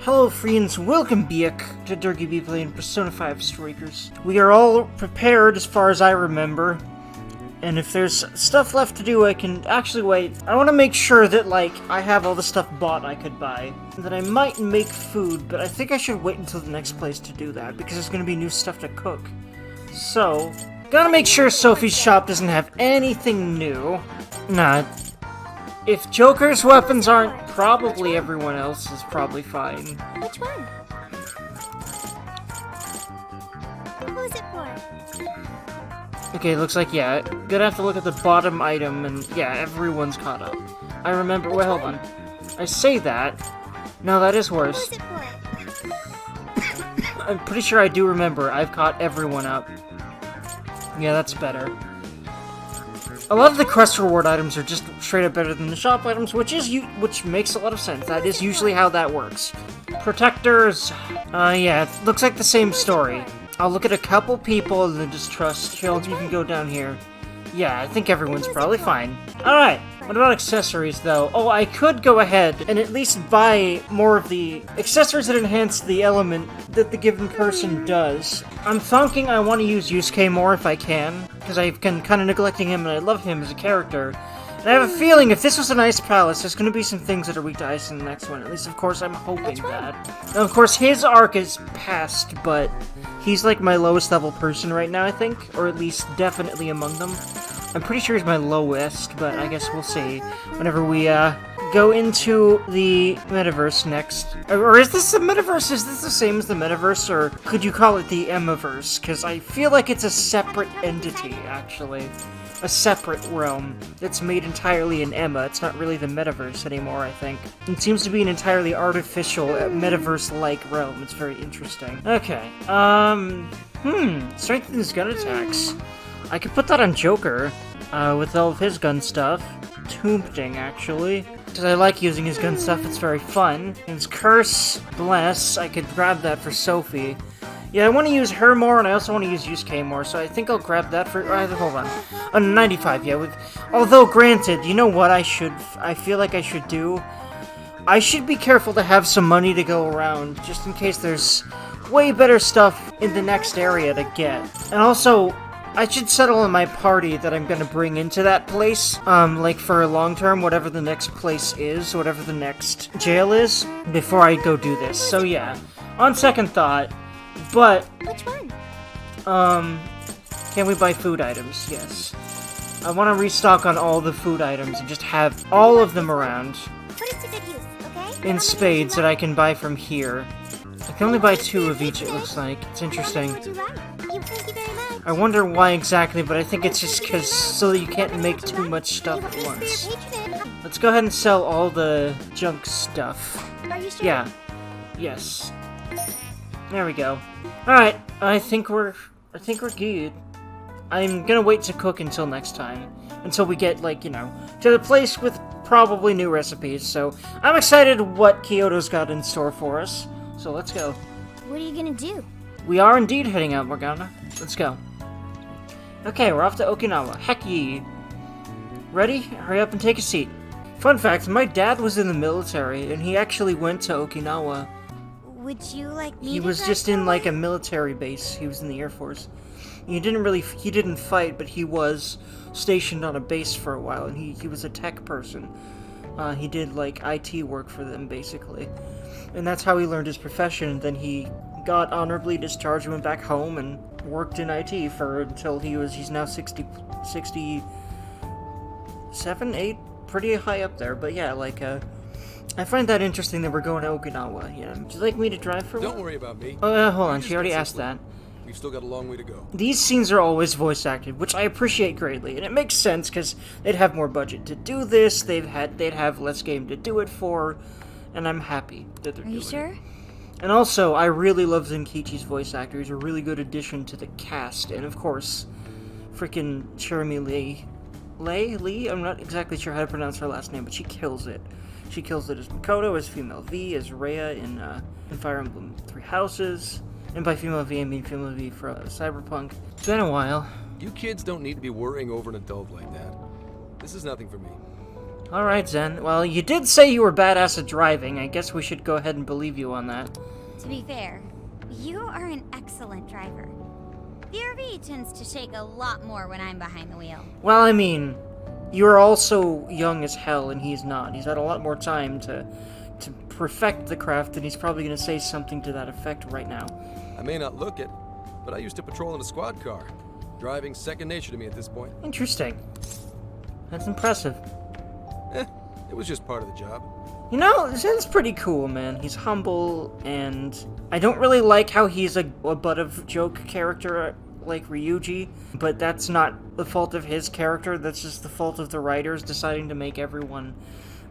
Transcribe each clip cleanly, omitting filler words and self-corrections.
Hello friends, welcome back to Dergy be playing Persona 5 Strikers. We are all prepared as far as I remember, and if there's stuff left to do I can actually wait. I want to make sure that I have all the stuff bought I could buy, and that I might make food, but I think I should wait until the next place to do that, because there's going to be new stuff to cook. So, gotta make sure Sophie's shop doesn't have anything new. Nah. If Joker's weapons aren't, probably everyone else is probably fine. Which one? Who's it for? Okay, looks like, yeah, gonna have to look at the bottom item, and yeah, everyone's caught up. I remember, wait, hold on. I say that. No, that is worse. Who's it for? I'm pretty sure I do remember. I've caught everyone up. Yeah, that's better. A lot of the quest reward items are just straight up better than the shop items, which makes a lot of sense. That is usually how that works. Protectors, yeah, it looks like the same story. I'll look at a couple people and then just trust. You can go down here. Yeah, I think everyone's probably fine. Alright, what about accessories, though? Oh, I could go ahead and at least buy more of the accessories that enhance the element that the given person does. I'm thinking I want to use Yusuke more if I can, because I've been kind of neglecting him and I love him as a character. And I have a feeling if this was an Ice Palace, there's going to be some things that are weak to ice in the next one. At least, of course, I'm hoping that. Now, of course, his arc is past, but he's like my lowest level person right now, I think. Or at least definitely among them. I'm pretty sure he's my lowest, but I guess we'll see whenever we go into the metaverse next. Or is this the metaverse? Is this the same as the metaverse, or could you call it the Emmaverse? Because I feel like it's a separate entity, actually. A separate realm that's made entirely in Emma. It's not really the metaverse anymore, I think. It seems to be an entirely artificial, metaverse-like realm. It's very interesting. Okay, strengthens gun attacks. I could put that on Joker, with all of his gun stuff. Tombing, actually. Because I like using his gun stuff, it's very fun. His Curse, Bless, I could grab that for Sophie. Yeah, I want to use her more, and I also want to use Yusuke more, so I think I'll grab that for... hold on. 95, yeah. Although, granted, you know what I feel like I should do? I should be careful to have some money to go around, just in case there's way better stuff in the next area to get. And also, I should settle in my party that I'm gonna bring into that place, for a long term, whatever the next place is, whatever the next jail is, before I go do this. So yeah, on second thought, but, Which one? can we buy food items? Yes. I want to restock on all the food items and just have all of them around. Put it to good use, okay? In spades that I can buy from here. I can only buy 2 of each, it looks like. It's interesting. Thank you very much. I wonder why exactly, but I think it's just because so that you can't make too much stuff at once. Let's go ahead and sell all the junk stuff. Are you sure? Yeah. Yes. There we go. Alright, I think we're good. I'm gonna wait to cook until next time. Until we get, to the place with probably new recipes, so I'm excited what Kyoto's got in store for us. So let's go. What are you gonna do? We are indeed heading out, Morgana. Let's go. Okay, we're off to Okinawa. Heck ye. Ready? Hurry up and take a seat. Fun fact, my dad was in the military, and he actually went to Okinawa. Would you like me He to was drive just in, forward? a military base. He was in the Air Force. He didn't fight, but he was stationed on a base for a while, and he was a tech person. He did, IT work for them, basically. And that's how he learned his profession, and then he got honorably discharged, went back home, and worked in IT until he's now 67, 8? Pretty high up there, but yeah, I find that interesting that we're going to Okinawa, yeah. Would you like me to drive for Don't worry about me. Oh, hold on, she already asked that. We've still got a long way to go. These scenes are always voice acted, which I appreciate greatly, and it makes sense because they'd have more budget to do this, they'd have less game to do it for, and I'm happy that they're doing it. Are you sure? And also, I really love Zenkichi's voice actor. He's a really good addition to the cast, and of course, freaking Jeremy Lee? I'm not exactly sure how to pronounce her last name, but she kills it. She kills it as Makoto, as female V, as Rhea in Fire Emblem 3 Houses. And by female V, I mean female V for Cyberpunk. It's been a while. You kids don't need to be worrying over an adult like that. This is nothing for me. Alright, Zen. Well, you did say you were badass at driving. I guess we should go ahead and believe you on that. To be fair, you are an excellent driver. The RV tends to shake a lot more when I'm behind the wheel. Well, I mean, you're also young as hell, and he's not. He's had a lot more time to perfect the craft, and he's probably going to say something to that effect right now. I may not look it, but I used to patrol in a squad car. Driving's second nature to me at this point. Interesting. That's impressive. It was just part of the job. You know, Zen's pretty cool, man. He's humble, and I don't really like how he's a butt of joke character like Ryuji, but that's not the fault of his character, that's just the fault of the writers deciding to make everyone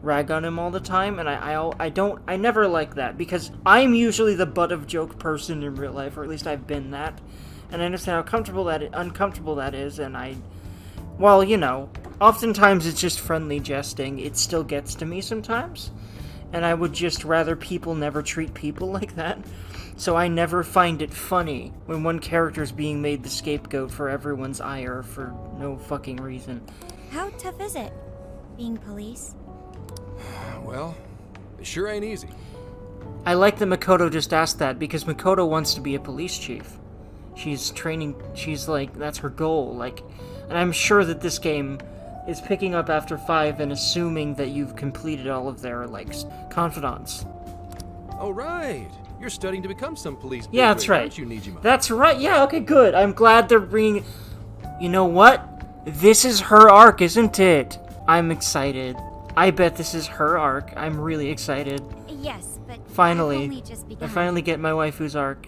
rag on him all the time, and I never like that, because I'm usually the butt of joke person in real life, or at least I've been that, and I understand how uncomfortable that is, and well, you know, oftentimes it's just friendly jesting, it still gets to me sometimes, and I would just rather people never treat people like that. So I never find it funny when one character's being made the scapegoat for everyone's ire for no fucking reason. How tough is it, being police? Well, it sure ain't easy. I like that Makoto just asked that, because Makoto wants to be a police chief. She's training, she's like, that's her goal, like, and I'm sure that this game is picking up after 5 and assuming that you've completed all of their, like, confidants. Oh, right. You're studying to become some police. Yeah, that's right. Aren't you, Nijima? That's right. Yeah, okay, good. I'm glad they're bringing... You know what? This is her arc, isn't it? I'm excited. I bet this is her arc. I'm really excited. Yes, but finally, I've only just begun. I finally get my waifu's arc.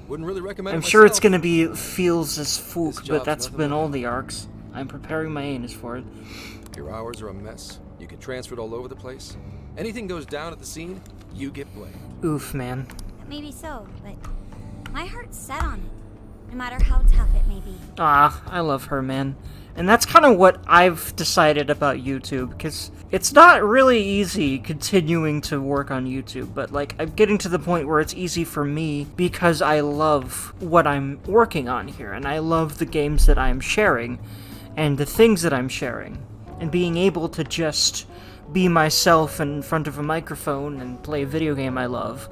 Wouldn't really recommend I'm it sure it's myself. gonna be feels as This fook, but job's that's nothing been but all fun. the arcs. I'm preparing my anus for it. Your hours are a mess. You get transferred all over the place. Anything goes down at the scene, you get blamed. Oof, man. Maybe so, but my heart's set on it, no matter how tough it may be. Ah, I love her, man. And that's kind of what I've decided about YouTube, because it's not really easy continuing to work on YouTube, but, like, I'm getting to the point where it's easy for me because I love what I'm working on here, and I love the games that I'm sharing, and the things that I'm sharing, and being able to just be myself in front of a microphone and play a video game I love,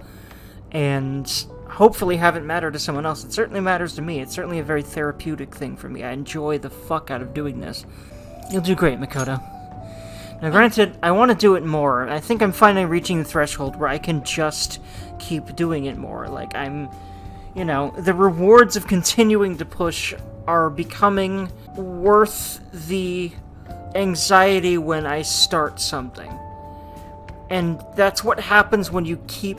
and hopefully have it matter to someone else. It certainly matters to me. It's certainly a very therapeutic thing for me. I enjoy the fuck out of doing this. You'll do great, Makoto. Now, granted, I want to do it more, and I think I'm finally reaching the threshold where I can just keep doing it more. Like, you know, the rewards of continuing to push are becoming worth the anxiety when I start something. And that's what happens when you keep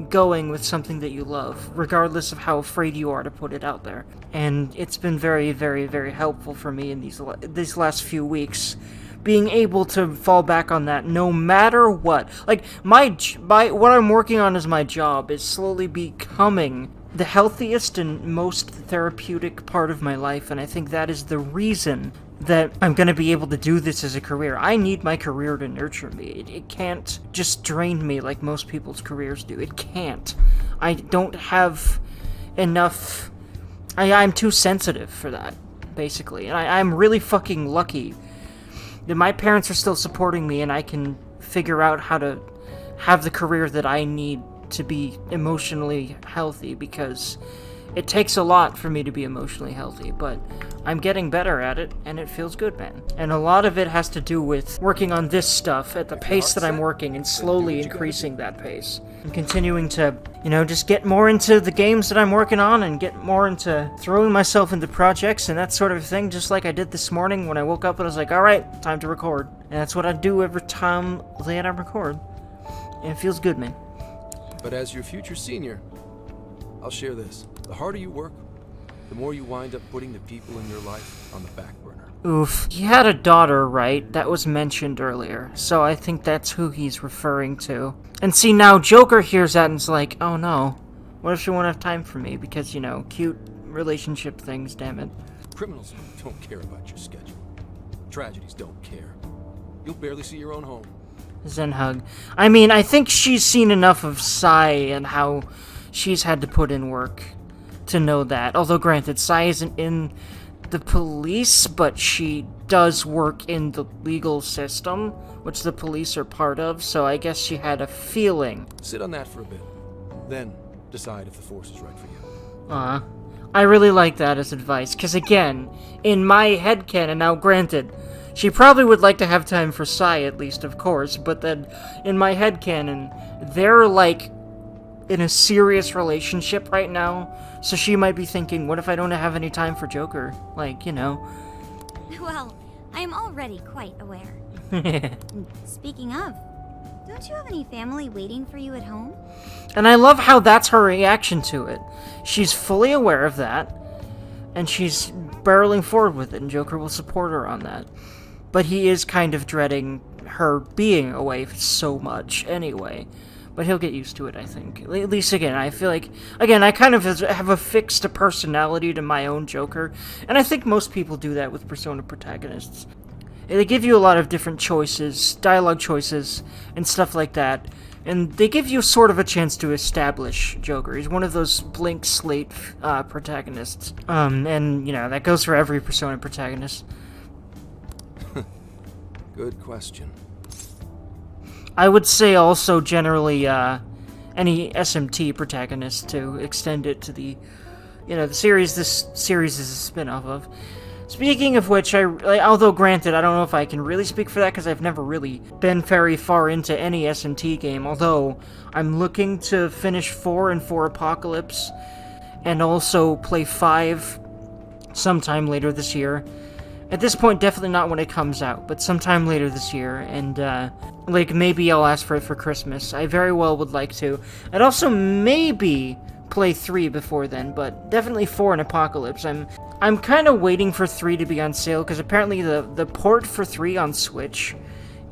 going with something that you love, regardless of how afraid you are to put it out there. And it's been very, very, very helpful for me in these last few weeks, being able to fall back on that no matter what. Like, what I'm working on as my job is slowly becoming the healthiest and most therapeutic part of my life, and I think that is the reason that I'm going to be able to do this as a career. I need my career to nurture me. It can't just drain me like most people's careers do. It can't. I don't have enough... I'm too sensitive for that, basically. And I'm really fucking lucky that my parents are still supporting me and I can figure out how to have the career that I need to be emotionally healthy, because it takes a lot for me to be emotionally healthy, but I'm getting better at it, and it feels good, man. And a lot of it has to do with working on this stuff at the pace that I'm working, and slowly increasing that pace. And continuing to, you know, just get more into the games that I'm working on, and get more into throwing myself into projects and that sort of thing, just like I did this morning when I woke up and I was like, alright, time to record. And that's what I do every time that I record. And it feels good, man. But as your future senior, I'll share this. The harder you work, the more you wind up putting the people in your life on the back burner. Oof. He had a daughter, right? That was mentioned earlier. So I think that's who he's referring to. And see, now Joker hears that and is like, oh no. What if she won't have time for me? Because, you know, cute relationship things, damn it. Criminals don't care about your schedule. Tragedies don't care. You'll barely see your own home. Zen hug. I mean, I think she's seen enough of Sai and how she's had to put in work to know that. Although, granted, Sai isn't in the police, but she does work in the legal system, which the police are part of, so I guess she had a feeling. Sit on that for a bit. Then decide if the Force is right for you. I really like that as advice, because again, in my headcanon, now granted, she probably would like to have time for Sai at least, of course, but then in my headcanon, they're like in a serious relationship right now, so she might be thinking, what if I don't have any time for Joker? Like, you know. Well, I am already quite aware. Speaking of, don't you have any family waiting for you at home? And I love how that's her reaction to it. She's fully aware of that, and she's barreling forward with it, and Joker will support her on that. But he is kind of dreading her being away so much anyway. But he'll get used to it, I think. At least, again, I feel like... Again, I kind of have a fixed personality to my own Joker, and I think most people do that with Persona protagonists. They give you a lot of different choices, dialogue choices, and stuff like that, and they give you sort of a chance to establish Joker. He's one of those blank slate protagonists. And, you know, that goes for every Persona protagonist. Good question. I would say also generally any SMT protagonist, to extend it to the, you know, the series this series is a spin-off of. Speaking of which, although granted, I don't know if I can really speak for that because I've never really been very far into any SMT game, although I'm looking to finish 4 and 4 Apocalypse, and also play 5 sometime later this year. At this point, definitely not when it comes out, but sometime later this year, and, like, maybe I'll ask for it for Christmas. I very well would like to. I'd also maybe play 3 before then, but definitely 4 and Apocalypse. I'm kind of waiting for 3 to be on sale, because apparently the port for 3 on Switch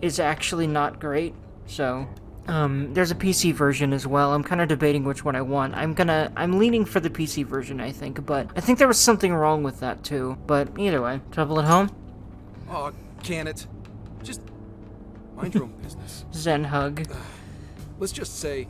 is actually not great, so... there's a PC version as well. I'm kind of debating which one I want. I'm leaning for the PC version, I think, but I think there was something wrong with that too. But either way, trouble at home? Oh, can it? Just mind your own business. Zen hug. Let's just say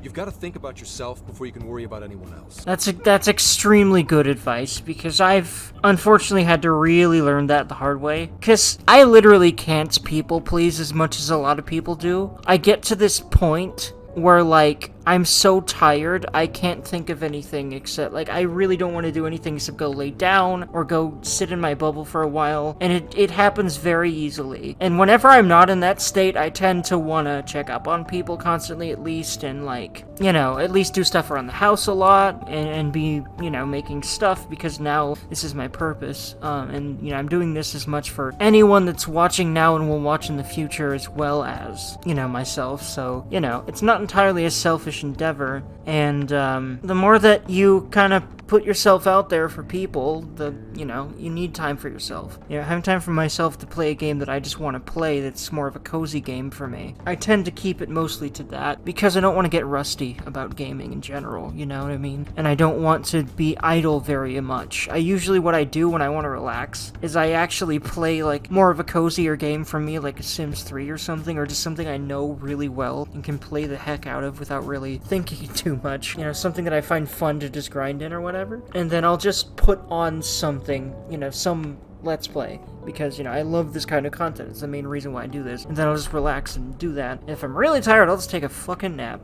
you've got to think about yourself before you can worry about anyone else. That's extremely good advice, because I've unfortunately had to really learn that the hard way. Because I literally can't people please as much as a lot of people do. I get to this point where, like, I'm so tired, I can't think of anything except, like, I really don't want to do anything except go lay down or go sit in my bubble for a while, and it happens very easily. And whenever I'm not in that state, I tend to want to check up on people constantly at least, and, like, you know, at least do stuff around the house a lot, and be, you know, making stuff, because now this is my purpose. And, you know, I'm doing this as much for anyone that's watching now and will watch in the future, as well as, you know, myself. So, you know, it's not entirely a selfish endeavor, and the more that you kind of put yourself out there for people, you know, you need time for yourself. You know, having time for myself to play a game that I just want to play that's more of a cozy game for me. I tend to keep it mostly to that, because I don't want to get rusty about gaming in general, you know what I mean? And I don't want to be idle very much. What I do when I want to relax is I actually play, like, more of a cozier game for me, like a Sims 3 or something, or just something I know really well and can play the heck out of without really thinking too much. You know, something that I find fun to just grind in or whatever. And then I'll just put on something, you know, some Let's Play, because, you know, I love this kind of content. It's the main reason why I do this. And then I'll just relax and do that. If I'm really tired, I'll just take a fucking nap.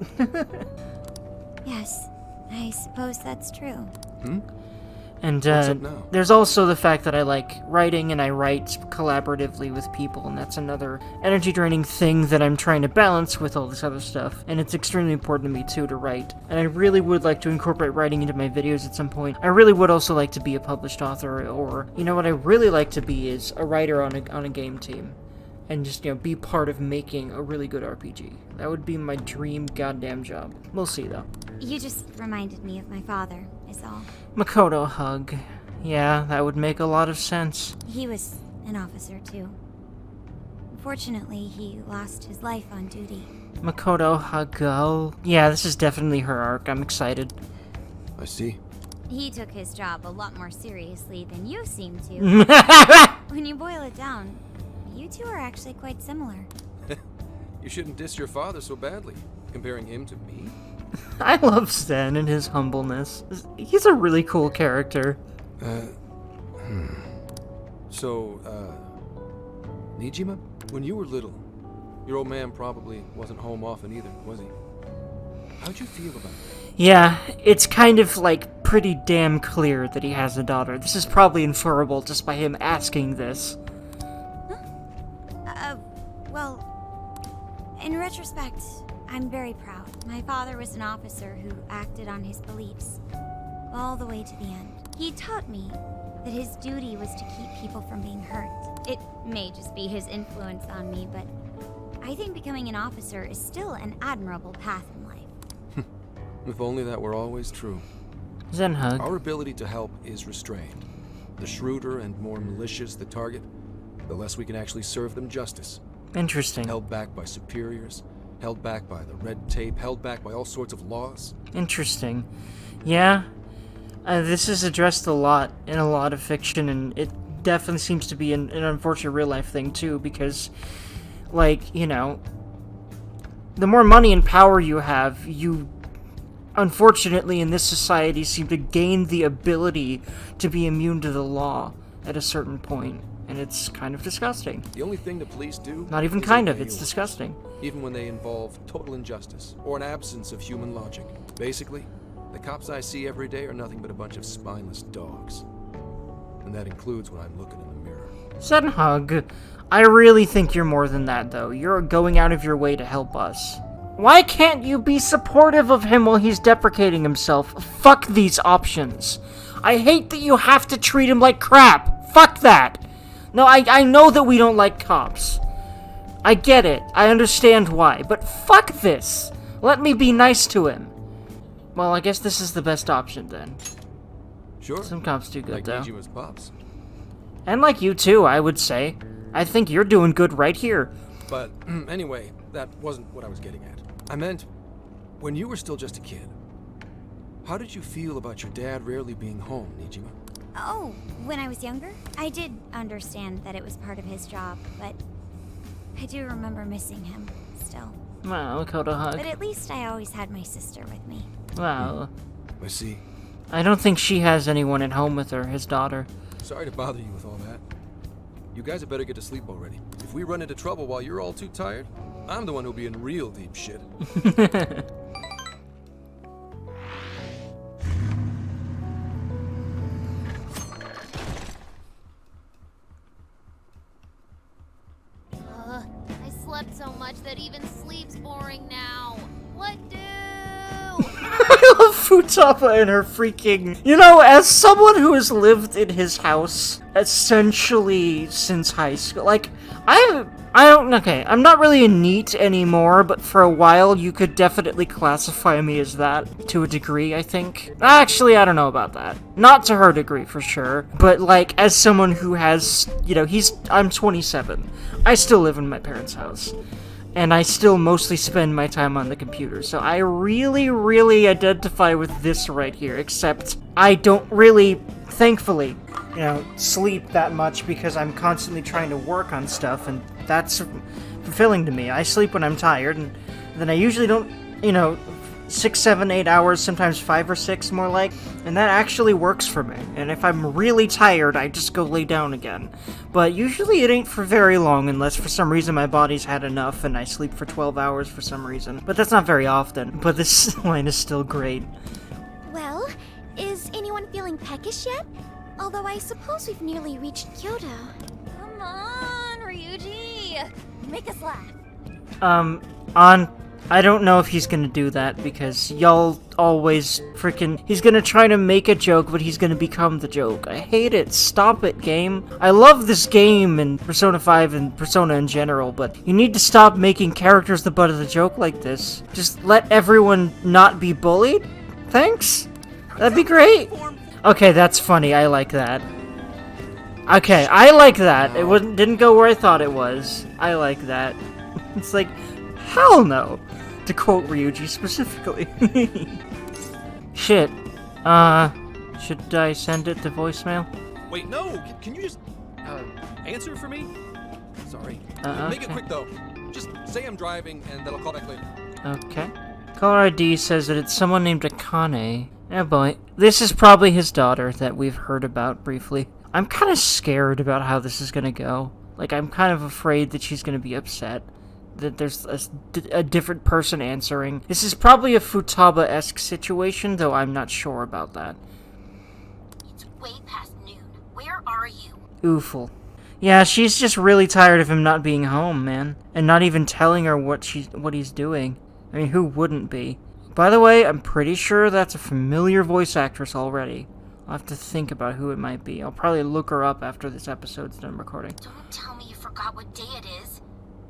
Yes, I suppose that's true. And What's up now? there's also the fact that I like writing, and I write collaboratively with people, and that's another energy draining thing that I'm trying to balance with all this other stuff. And it's extremely important to me too to write, and I really would like to incorporate writing into my videos at some point. I really would also like to be a published author, or, you know, what I really like to be is a writer on a game team, and just, you know, be part of making a really good RPG. That would be my dream goddamn job. We'll see though. You just reminded me of my father, is all. Makoto hug. Yeah, that would make a lot of sense. He was an officer, too. Unfortunately, he lost his life on duty. Makoto Hago. Yeah, this is definitely her arc. I'm excited. I see. He took his job a lot more seriously than you seem to. When you boil it down, you two are actually quite similar. You shouldn't diss your father so badly, comparing him to me. I love Zen and his humbleness. He's a really cool character. So, Nijima, when you were little, your old man probably wasn't home often either, was he? How'd you feel about that? Yeah, it's kind of, like, pretty damn clear that he has a daughter. This is probably inferable just by him asking this. Well, in retrospect, I'm very proud. My father was an officer who acted on his beliefs all the way to the end. He taught me that his duty was to keep people from being hurt. It may just be his influence on me, but I think becoming an officer is still an admirable path in life. If only that were always true. Zen hug. Our ability to help is restrained. The shrewder and more malicious the target, the less we can actually serve them justice. Interesting. Held back by superiors, held back by the red tape, held back by all sorts of laws. Interesting. Yeah. This is addressed a lot in a lot of fiction, and it definitely seems to be an unfortunate real-life thing, too, because, like, you know, the more money and power you have, you, unfortunately, in this society, seem to gain the ability to be immune to the law at a certain point, and it's kind of disgusting. The only thing the police do... Not even kind of, it's disgusting. Even when they involve total injustice, or an absence of human logic. Basically, the cops I see every day are nothing but a bunch of spineless dogs. And that includes when I'm looking in the mirror. Zen hug. I really think you're more than that, though. You're going out of your way to help us. Why can't you be supportive of him while he's deprecating himself? Fuck these options. I hate that you have to treat him like crap. Fuck that. No, I know that we don't like cops. I get it. I understand why. But fuck this. Let me be nice to him. Well, I guess this is the best option, then. Sure. Some cops do good, like though. Nijima's pops. And like you, too, I would say. I think you're doing good right here. But, anyway, that wasn't what I was getting at. I meant, when you were still just a kid, how did you feel about your dad rarely being home, Nijima? Oh, when I was younger, I did understand that it was part of his job, but I do remember missing him still. Wow, Koda hug. But at least I always had my sister with me. Wow. I see. I don't think she has anyone at home with her, his daughter. Sorry to bother you with all that. You guys had better get to sleep already. If we run into trouble while you're all too tired, I'm the one who'll be in real deep shit. I slept so much that even sleep's boring now. What do? I love Futaba and her freaking... You know, as someone who has lived in his house essentially since high school, like, okay, I'm not really a NEET anymore, but for a while you could definitely classify me as that, to a degree, I think. Actually, I don't know about that. Not to her degree, for sure, but, like, as someone who has, you know, I'm 27. I still live in my parents' house. And I still mostly spend my time on the computer, so I really, really identify with this right here, except I don't really, thankfully, you know, sleep that much because I'm constantly trying to work on stuff, and that's fulfilling to me. I sleep when I'm tired, and then I usually don't, you know, 6, 7, 8 hours, sometimes 5 or 6 more like, and that actually works for me. And if I'm really tired, I just go lay down again. But usually it ain't for very long unless for some reason my body's had enough and I sleep for 12 hours for some reason. But that's not very often. But this line is still great. Well, is anyone feeling peckish yet? Although I suppose we've nearly reached Kyoto. Come on, Ryuji! Make us laugh. I don't know if he's gonna do that, because y'all always he's gonna try to make a joke, but he's gonna become the joke. I hate it. Stop it, game. I love this game and Persona 5 and Persona in general, but you need to stop making characters the butt of the joke like this. Just let everyone not be bullied? Thanks? That'd be great. Okay, that's funny. I like that. Okay, I like that. It didn't go where I thought it was. I like that. It's like, hell no. To quote Ryuji specifically. Shit. Should I send it to voicemail? Wait, no! Can you just, answer for me? Sorry. Make it quick, though. Just say I'm driving, and then I'll call back later. Okay. Caller ID says that it's someone named Akane. Oh boy. This is probably his daughter that we've heard about briefly. I'm kind of scared about how this is gonna go. Like, I'm kind of afraid that she's gonna be upset. That there's a different person answering. This is probably a Futaba-esque situation, though I'm not sure about that. It's way past noon. Where are you? Ooful. Yeah, she's just really tired of him not being home, man. And not even telling her what he's doing. I mean, who wouldn't be? By the way, I'm pretty sure that's a familiar voice actress already. I'll have to think about who it might be. I'll probably look her up after this episode's done recording. Don't tell me you forgot what day it is.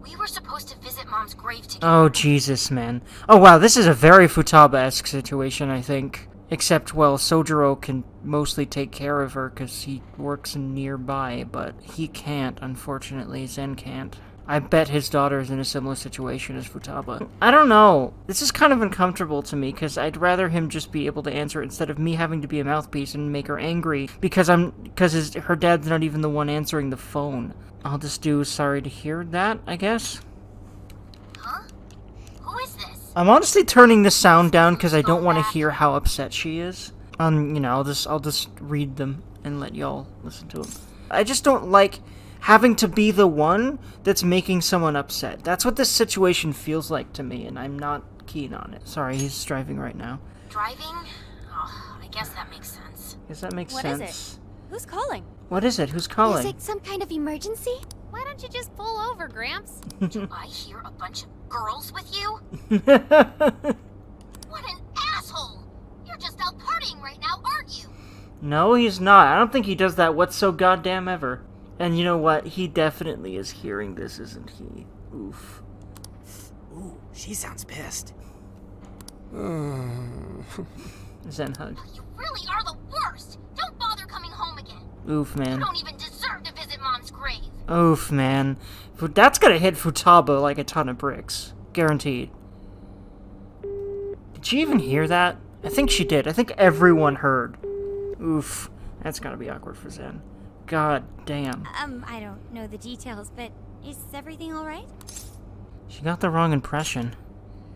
We were supposed to visit Mom's grave together. Oh, Jesus, man. Oh, wow, this is a very Futaba-esque situation, I think. Except, well, Sojiro can mostly take care of her because he works nearby, but he can't, unfortunately. Zen can't. I bet his daughter's in a similar situation as Futaba. I don't know. This is kind of uncomfortable to me, because I'd rather him just be able to answer it instead of me having to be a mouthpiece and make her angry, because her dad's not even the one answering the phone. I'll just do sorry to hear that, I guess. Huh? Who is this? I'm honestly turning the sound down because I don't want to hear how upset she is. You know, I'll just read them and let y'all listen to them. I just don't like having to be the one that's making someone upset. That's what this situation feels like to me, and I'm not keen on it. Sorry, he's driving right now. Driving? Oh, I guess that makes sense. Guess that makes What sense. is it? Who's calling? What is it? Who's calling? Is it some kind of emergency? Why don't you just pull over, Gramps? Do I hear a bunch of girls with you? What an asshole! You're just out partying right now, aren't you? No, he's not. I don't think he does that what's so goddamn ever. And you know what? He definitely is hearing this, isn't he? Oof. Ooh, she sounds pissed. Zen hug. You really are the worst! Don't bother coming home again! Oof, You man. don't even deserve to visit Mom's grave! Oof, man. That's gonna hit Futaba like a ton of bricks. Guaranteed. Did she even hear that? I think she did. I think everyone heard. Oof. That's gotta be awkward for Zen. God damn. I don't know the details, but is everything alright? She got the wrong impression.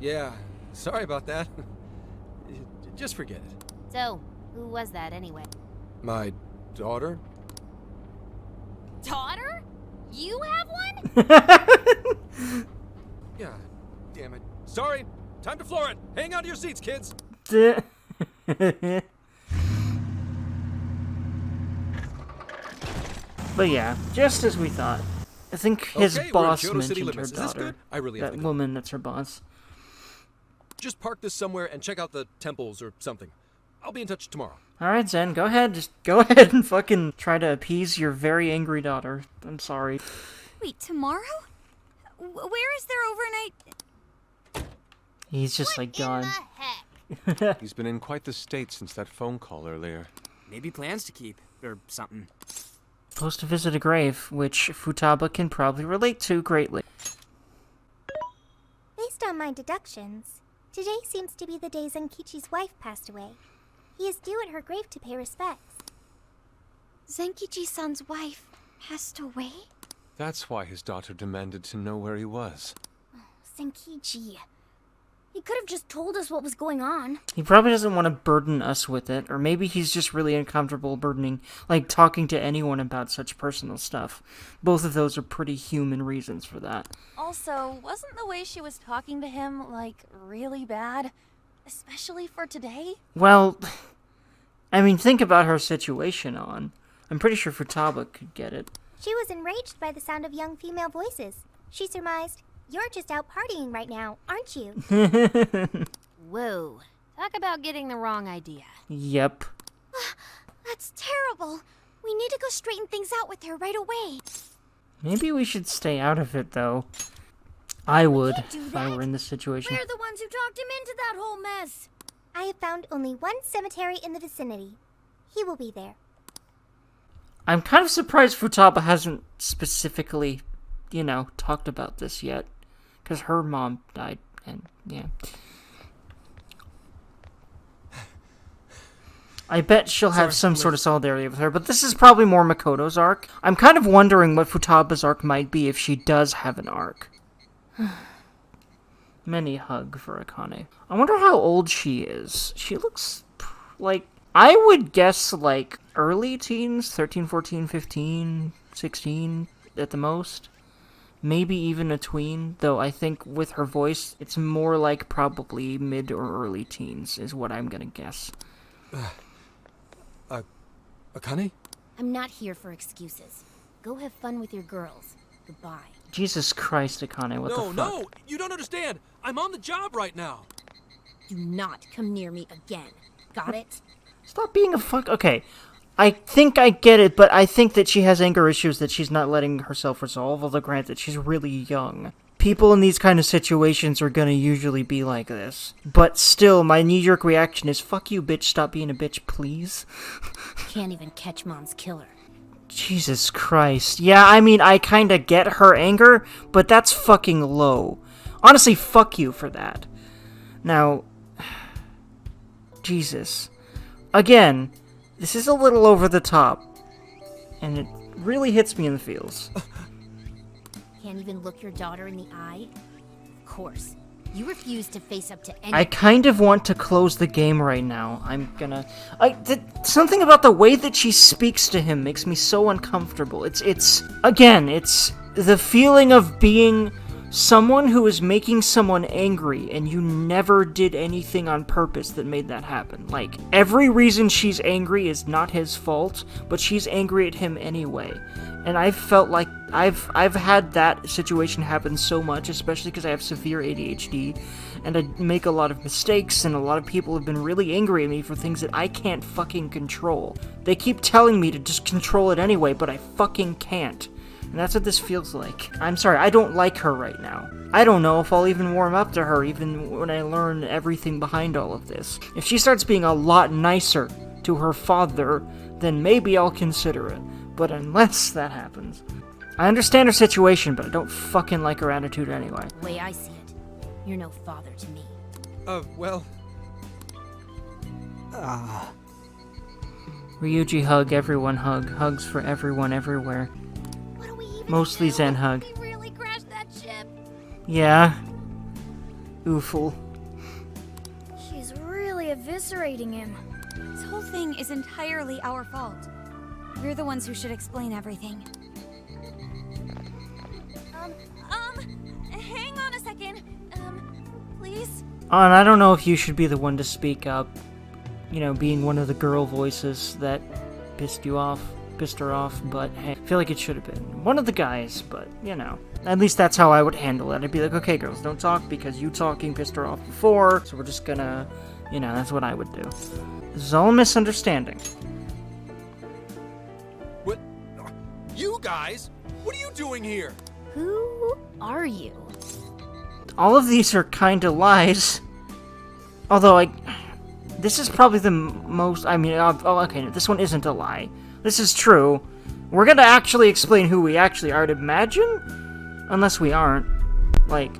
Yeah, sorry about that. Just forget it. So, who was that anyway? My daughter? Daughter? You have one? Yeah, damn it. Sorry, time to floor it. Hang on to your seats, kids. But yeah, just as we thought. I think his Okay, we're in boss Kyoto City mentioned her limits. Is this daughter. good? I really have That to go. woman that's her boss. Just park this somewhere and check out the temples or something. I'll be in touch tomorrow. Alright, Zen, go ahead. Just go ahead and fucking try to appease your very angry daughter. I'm sorry. Wait, tomorrow? Where is their overnight? He's just like gone. Heck. He's been in quite the state since that phone call earlier. Maybe plans to keep, or something. Supposed to visit a grave, which Futaba can probably relate to greatly. Based on my deductions, today seems to be the day Zenkichi's wife passed away. He is due at her grave to pay respects. Zenkichi-san's wife passed away? That's why his daughter demanded to know where he was. Zenkichi. He could have just told us what was going on. He probably doesn't want to burden us with it, or maybe he's just really uncomfortable talking to anyone about such personal stuff. Both of those are pretty human reasons for that. Also, wasn't the way she was talking to him, like, really bad? Especially for today? Well, I mean, think about her situation on. I'm pretty sure Futaba could get it. She was enraged by the sound of young female voices. She surmised, "You're just out partying right now, aren't you?" Whoa. Talk about getting the wrong idea. Yep. That's terrible. We need to go straighten things out with her right away. Maybe we should stay out of it, though. I would, can't do if I that. were in this situation. We're the ones who talked him into that whole mess. I have found only one cemetery in the vicinity. He will be there. I'm kind of surprised Futaba hasn't specifically, talked about this yet. Because her mom died, and yeah. I bet she'll have some sort of solidarity with her, but this is probably more Makoto's arc. I'm kind of wondering what Futaba's arc might be if she does have an arc. Many hug for Akane. I wonder how old she is. She looks like I would guess, like, early teens, 13, 14, 15, 16 at the most. Maybe even a tween, though I think with her voice, it's more like probably mid or early teens, is what I'm gonna guess. Akane? I'm not here for excuses. Go have fun with your girls. Goodbye. Jesus Christ, Akane, what the fuck? No, you don't understand. I'm on the job right now. Do not come near me again. Got it? Stop being a fuck. Okay, I think I get it, but I think that she has anger issues that she's not letting herself resolve, although granted, she's really young. People in these kind of situations are gonna usually be like this. But still, my knee-jerk reaction is, fuck you, bitch, stop being a bitch, please. Can't even catch Mom's killer. Jesus Christ. Yeah, I mean, I kinda get her anger, but that's fucking low. Honestly, fuck you for that. Now, Jesus. Again, this is a little over the top, and it really hits me in the feels. Can't even look your daughter in the eye? Of course. You refuse to face up to any- I kind of want to close the game right now. I'm gonna... something about the way that she speaks to him makes me so uncomfortable. Again, it's the feeling of being someone who is making someone angry, and you never did anything on purpose that made that happen. Like, every reason she's angry is not his fault, but she's angry at him anyway. And I've felt like I've had that situation happen so much, especially because I have severe ADHD, and I make a lot of mistakes, and a lot of people have been really angry at me for things that I can't fucking control. They keep telling me to just control it anyway, but I fucking can't. And that's what this feels like. I'm sorry, I don't like her right now. I don't know if I'll even warm up to her, even when I learn everything behind all of this. If she starts being a lot nicer to her father, then maybe I'll consider it. But unless that happens... I understand her situation, but I don't fucking like her attitude anyway. The way I see it, you're no father to me. Well... Ryuji hug, everyone hug. Hugs for everyone everywhere. What do we even Mostly do? Zen hug. We really crashed that ship. Yeah. Ooful. She's really eviscerating him. This whole thing is entirely our fault. We're the ones who should explain everything. Hang on a second. Please? And I don't know if you should be the one to speak up. You know, being one of the girl voices that pissed her off, but hey, I feel like it should have been one of the guys, but, you know. At least that's how I would handle it. I'd be like, okay, girls, don't talk because you talking pissed her off before, so we're just gonna, you know, that's what I would do. This is all a misunderstanding. What? You guys? What are you doing here? Who are you? All of these are kinda lies. Although, this is probably the most, okay, this one isn't a lie. This is true. We're gonna actually explain who we actually are, I'd imagine? Unless we aren't. Like,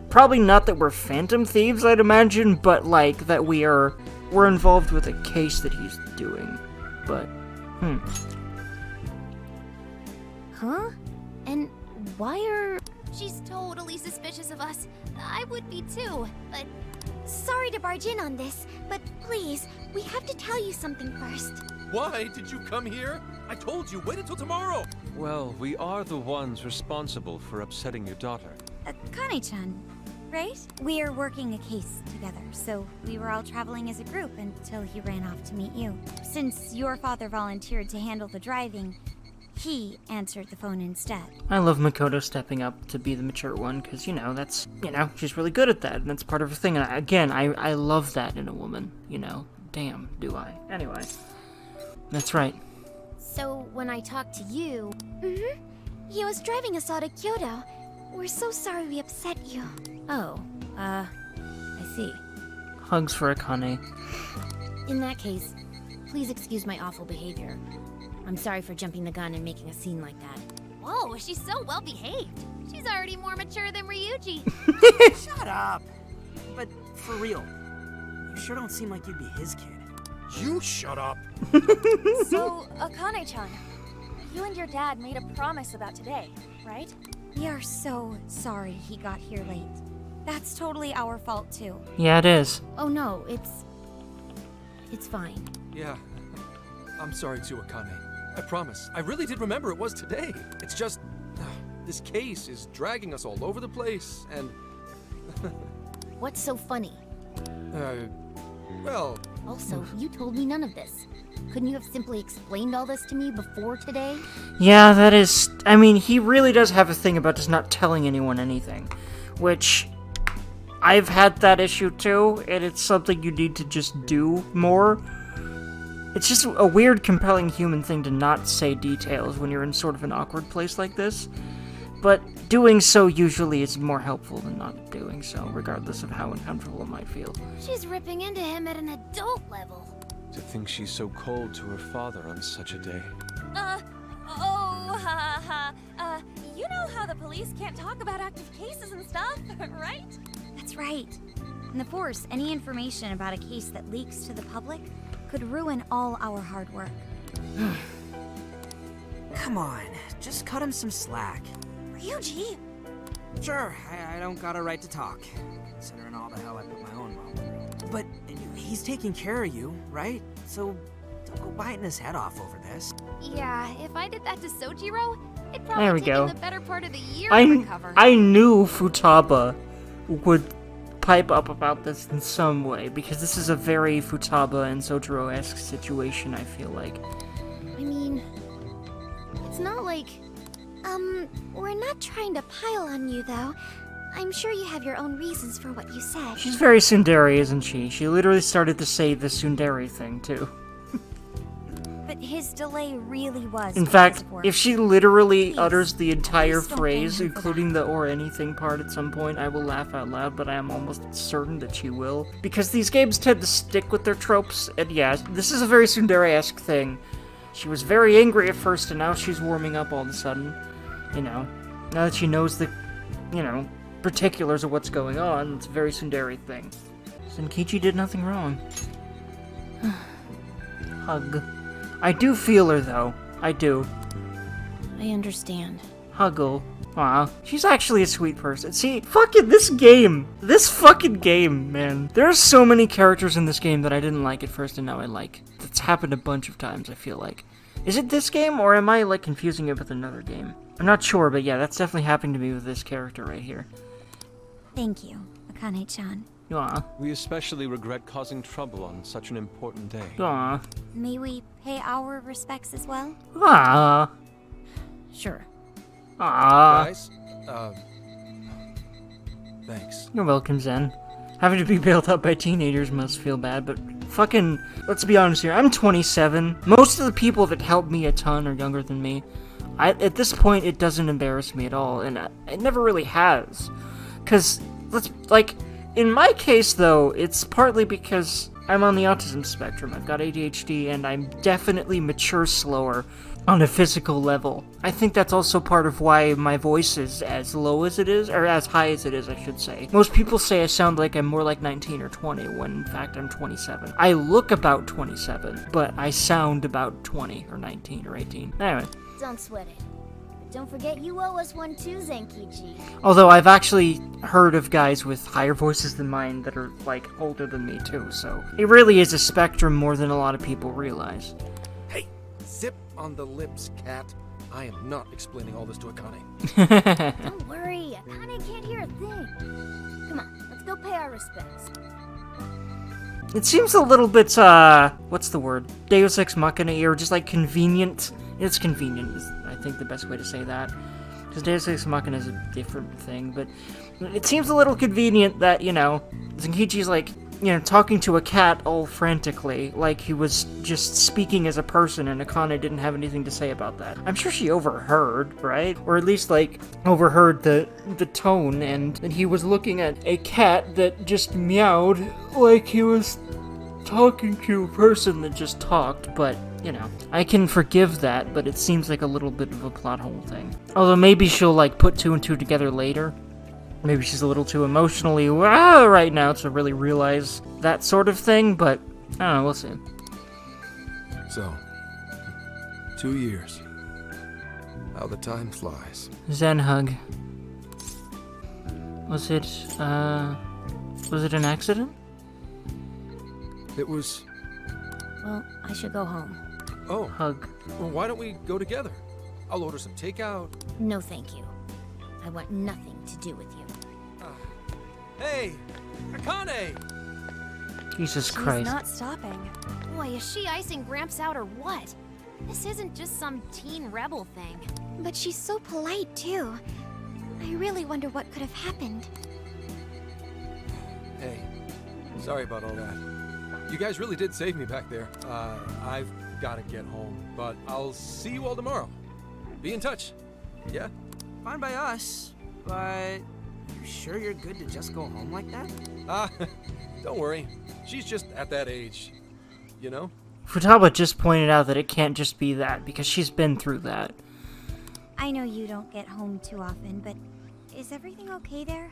probably not that we're phantom thieves, I'd imagine, but, like, that we're involved with a case that he's doing. But, Huh? And why are... She's totally suspicious of us. I would be too, but... Sorry to barge in on this, but please, we have to tell you something first. Why did you come here? I told you, wait until tomorrow. Well, we are the ones responsible for upsetting your daughter. Kane-chan, right? We're working a case together, so we were all traveling as a group until he ran off to meet you. Since your father volunteered to handle the driving, he answered the phone instead. I love Makoto stepping up to be the mature one, because, she's really good at that, and that's part of her thing, and I love that in a woman, Damn, do I. Anyway. That's right. So, when I talked to you... He was driving us all to Kyoto. We're so sorry we upset you. Oh, I see. Hugs for Akane. In that case, please excuse my awful behavior. I'm sorry for jumping the gun and making a scene like that. Whoa, she's so well behaved. She's already more mature than Ryuji. Shut up! But for real, you sure don't seem like you'd be his kid. You shut up. So, Akane-chan, you and your dad made a promise about today, right? We are so sorry he got here late. That's totally our fault, too. Yeah, it is. Oh no, It's fine. Yeah. I'm sorry too, Akane. I promise. I really did remember it was today. It's just... this case is dragging us all over the place, and... What's so funny? Well... Also, you told me none of this. Couldn't you have simply explained all this to me before today? Yeah, that is... I mean, he really does have a thing about just not telling anyone anything. Which... I've had that issue too, and it's something you need to just do more. It's just a weird, compelling human thing to not say details when you're in sort of an awkward place like this. But doing so usually is more helpful than not doing so, regardless of how uncomfortable it might feel. She's ripping into him at an adult level. To think she's so cold to her father on such a day. You know how the police can't talk about active cases and stuff, right? That's right. In the Force, any information about a case that leaks to the public could ruin all our hard work. Come on, just cut him some slack. Ryuji! Sure, I don't got a right to talk, considering all the hell I put my own mom through. But he's taking care of you, right? So don't go biting his head off over this. Yeah, if I did that to Sojiro, it'd There probably we take go. him the better part of the year to recover. I knew Futaba would pipe up about this in some way, because this is a very Futaba and Sojiro-esque situation, I feel like. I mean, it's not like... We're not trying to pile on you, though. I'm sure you have your own reasons for what you said. She's very tsundere, isn't she? She literally started to say the tsundere thing, too. But his delay really was. In because fact, of work. if she literally Please, utters the entire please don't phrase, blame her for including the or anything part at some point, I will laugh out loud, but I am almost certain that she will. Because these games tend to stick with their tropes, and yeah, this is a very tsundere-esque thing. She was very angry at first, and now she's warming up all of a sudden. You know, now that she knows the, you know, particulars of what's going on, it's a very tsundere thing. Senkichi did nothing wrong. Hug. I do feel her, though. I do. I understand. Huggle. Aw, she's actually a sweet person. See, fucking this fucking game, man. There are so many characters in this game that I didn't like at first and now I like. That's happened a bunch of times, I feel like. Is it this game, or am I, like, confusing it with another game? I'm not sure, but yeah, that's definitely happened to me with this character right here. Thank you, Akane-chan. Aw. We especially regret causing trouble on such an important day. Aw. May we pay our respects as well? Aw. Sure. Aw. Guys, thanks. You're welcome, Zen. Having to be bailed out by teenagers must feel bad, but fucking, let's be honest here, I'm 27. Most of the people that help me a ton are younger than me. At this point, it doesn't embarrass me at all, and it never really has. Because, in my case, though, it's partly because I'm on the autism spectrum. I've got ADHD, and I'm definitely mature slower on a physical level. I think that's also part of why my voice is as low as it is, or as high as it is, I should say. Most people say I sound like I'm more like 19 or 20, when in fact I'm 27. I look about 27, but I sound about 20 or 19 or 18. Anyway. Don't sweat it. But don't forget you owe us one too, Zenkichi. Although I've actually heard of guys with higher voices than mine that are, like, older than me too, so it really is a spectrum more than a lot of people realize. Hey, zip on the lips, cat. I am not explaining all this to Akane. Don't worry, Akane can't hear a thing. Come on, let's go pay our respects. It seems a little bit, what's the word? Deus Ex Machina, or just, like, convenient. It's convenient, is, I think, the best way to say that. Because Deus Ex Machina is a different thing, but it seems a little convenient that, you know, Zenkichi's, like, you know, talking to a cat all frantically, like he was just speaking as a person, and Akane didn't have anything to say about that. I'm sure she overheard, right? Or at least, like, overheard the tone, and he was looking at a cat that just meowed like he was talking to a person that just talked, but, you know, I can forgive that, but it seems like a little bit of a plot hole thing. Although maybe she'll, like, put two and two together later. Maybe she's a little too emotionally right now to really realize that sort of thing, but I don't know, we'll see. So, 2 years. How the time flies. Zen hug. Was it an accident? It was Well, I should go home. Oh, Hug. well, why don't we go together? I'll order some takeout. No, thank you. I want nothing to do with you. Hey, Akane! Jesus She's Christ. not stopping. Boy, is she icing Gramps out or what? This isn't just some teen rebel thing. But she's so polite, too. I really wonder what could have happened. Hey, sorry about all that. You guys really did save me back there. I've got to get home, but I'll see you all tomorrow. Be in touch. Yeah? Fine by us, but you sure you're good to just go home like that? Don't worry. She's just at that age. You know? Futaba just pointed out that it can't just be that, because she's been through that. I know you don't get home too often, but is everything okay there?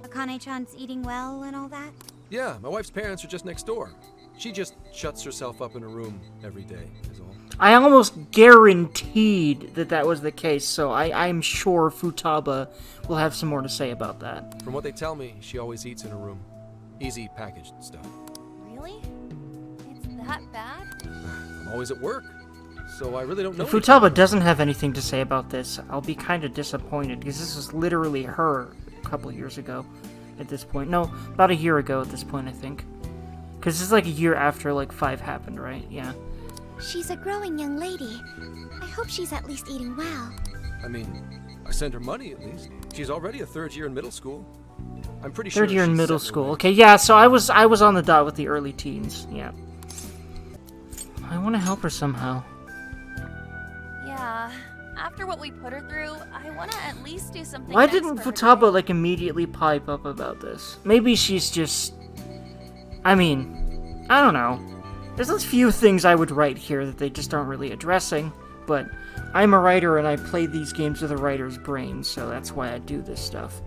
Akane-chan's eating well and all that? Yeah, my wife's parents are just next door. She just shuts herself up in a room every day, is all. I almost guaranteed that that was the case, so I'm sure Futaba will have some more to say about that. From what they tell me, she always eats in her room. Easy packaged stuff. Really? It's that bad? I'm always at work, so I really don't know. If Futaba doesn't have anything to say about this, I'll be kind of disappointed, because this was literally her a couple years ago at this point. No, about a year ago at this point, I think. Because this is like a year after, like, 5 happened, right? Yeah. She's a growing young lady. I hope she's at least eating well. I mean, I send her money at least. She's already a 3rd year in middle school. I'm pretty sure. 3rd year in she's middle set school. away. Okay, yeah, so I was on the dot with the early teens. Yeah. I want to help her somehow. Yeah. After what we put her through, I want to at least do something Why nice didn't for her Futaba, today. like, immediately pipe up about this? Maybe she's just... I mean, I don't know. There's a few things I would write here that they just aren't really addressing, but I'm a writer and I play these games with a writer's brain, so that's why I do this stuff.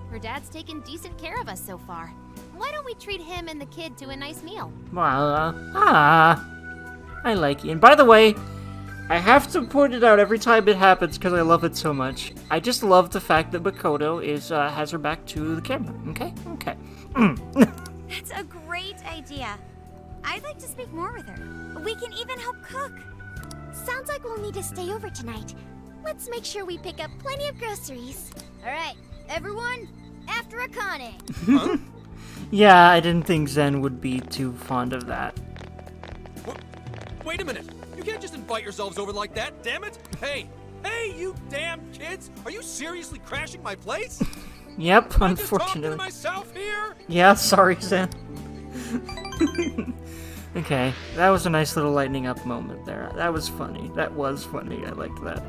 Her dad's taken decent care of us so far. Why don't we treat him and the kid to a nice meal? Well, I like it. And by the way, I have to point it out every time it happens because I love it so much. I just love the fact that Makoto has her back to the camera. Okay? Okay. That's a great idea. I'd like to speak more with her. We can even help cook. Sounds like we'll need to stay over tonight. Let's make sure we pick up plenty of groceries. All right, everyone, after Akane. Huh? Yeah, I didn't think Zen would be too fond of that. Wait a minute! You can't just invite yourselves over like that, damn it! Hey! Hey, you damn kids! Are you seriously crashing my place? Yep, I'm just talking to unfortunately. myself here? Yeah, sorry, Zen. Okay, that was a nice little lightening up moment there. That was funny. That was funny. I liked that.